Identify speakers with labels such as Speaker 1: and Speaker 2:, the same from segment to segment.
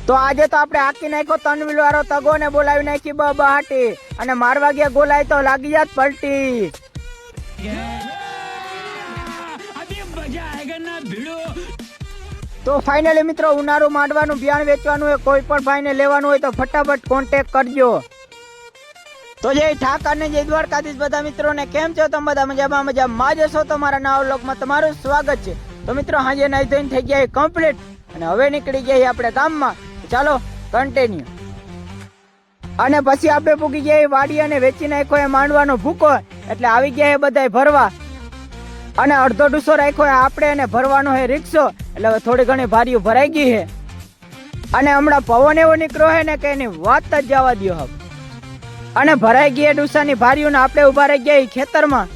Speaker 1: તો આજે તો આપણે હાકી નાખ્યો 3 વ્હીલ વાળો તગો ને બોલાવી નાખી બહાટી અને મારવા ગયા ગોલાય તો લાગી જાત પલટી। તો ફાઇનલી મિત્રો ઉનાળુ માંડવાનું બિયાણ વેચવાનું હોય, કોઈ પણ ભાઈને લેવાનું હોય તો ફટાફટ કોન્ટેક્ટ કરજો। તો જય ઠાકર ને જય દ્વારકાધીશ બધા મિત્રોને, કેમ છો તમે બધા? મજામાં જ હશો। તમારા નવા વ્લોગમાં તમારું સ્વાગત છે। તો મિત્રો હાજે નાઈ ધોઈને થઈ ગયા કમ્પ્લીટ અને હવે નીકળી ગયા આપણે ગામમાં। ચાલો કન્ટિન્યુ। અને પછી આપણે પૂગી ગયા વાડી અને વેચી નાખ્યો એ માંડવાનો ભૂકો, એટલે આવી ગયા બધા ભરવા અને અડધો ડૂસો રાખ્યો આપણે અને ભરવાનો હે રિક્ષો, એટલે હવે થોડી ઘણી ભારીઓ ભરાઈ ગઈ છે અને હમણાં પવન એવો નીકળ્યો છે ને કે એની વાત જ જવા દો હવે। અને ભરાઈ ગઈ ડૂસાની ભારીઓ ને આપણે ઉભા રહી ગયા ખેતરમાં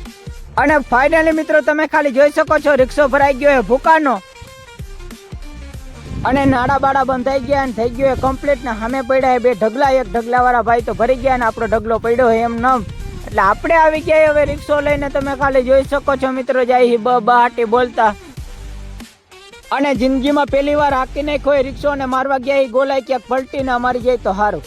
Speaker 1: અને ફાઇનલી મિત્રો તમે ખાલી જોઈ શકો છો રિક્ષો ભરાઈ ગયો છે ભૂકાનો અને નાડા બાડા બંધાઈ ગયા અને થઈ ગયો કમ્પ્લીટ ને સામે પડ્યા બે ઢગલા, એક ઢગલા વાળા ભાઈ તો ભરી ગયા ને આપણો ઢગલો પડ્યો એમ નમ, એટલે આપણે આવી ગયા હવે રિક્ષો લઈને। તમે ખાલી જોઈ શકો છો મિત્રો જાય બહાટી બોલતા અને જિંદગીમાં પહેલી વાર હાકી નાખ્યો રિક્ષો અને મારવા ગયા ગોલાય ક્યાંક પલટી ને અમારી જાય તો સારું।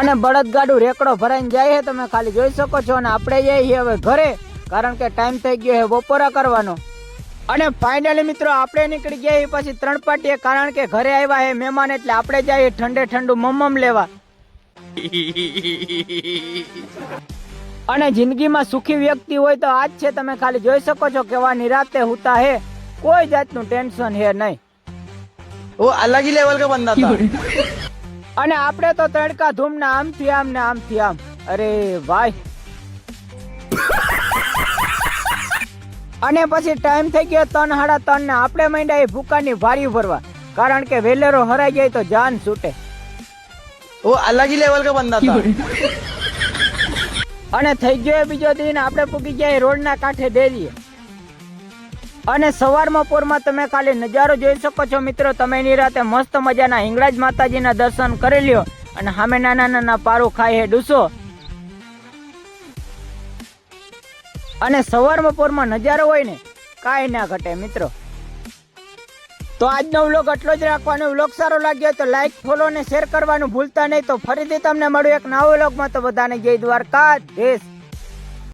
Speaker 1: અને બળદગાડું રેકડો ભરાઈને જાય છે તમે ખાલી જોઈ શકો છો અને આપણે જઈએ હવે ઘરે, કારણ કે ટાઈમ થઈ ગયો છે બપોરા કરવાનો। અને ફાઇનલી મિત્રો આપણે નીકળી ગયા પછી 3 પાટીએ, કારણ કે ઘરે આવ્યા હે મહેમાન, એટલે આપણે જઈએ ઠંડે ઠંડુ મમ્મમ લેવા। અને જિંદગીમાં સુખી વ્યક્તિ હોય તો આજ છે, તમે ખાલી જોઈ શકો છો કેવા નિરાતે હોતા હે, કોઈ જાતનું ટેન્શન હે નહીં,
Speaker 2: वो अलग ही लेवल का बंदा था।
Speaker 1: અને આપણે તો તડકા ધૂમ ને આમથી આમ ને આમથી આમ, અરે ભાઈ। અને પછી ટાઈમ થઈ ગયો 3 સાડા 3 ને આપણે માંડ્યા ભૂકાની ભારી ભરવા, કારણ કે વેલેરો હરાઈ જાય તો જાન છૂટે।
Speaker 2: वो अलग ही लेवल का बंदा था।
Speaker 1: અને થઈ ગયો બીજો દિન, આપણે પૂગી ગયા રોડના કાંઠે ડેરીએ અને સવારમાં પોરમાં તમે ખાલી નજારો જોઈ શકો છો મિત્રો। તમે એની રાતે મસ્ત મજાના હિંગળાજ માતાજીના દર્શન કરી લ્યો અને સામે નાના નાના પારું ખાય હે ડૂસો, અને સવારમાં પોરમાં નજારો હોય ને કાંઈ ના ઘટે મિત્રો। તો આજનો વ્લોગ એટલો જ રાખવાનો। વ્લોગ સારો લાગ્યો તો લાઈક, ફોલો ને શેર કરવાનું ભૂલતા નહીં। તો ફરીથી તમને મળું એક નવો વ્લોગમાં, તો બધાને જય દ્વારકાધીશ।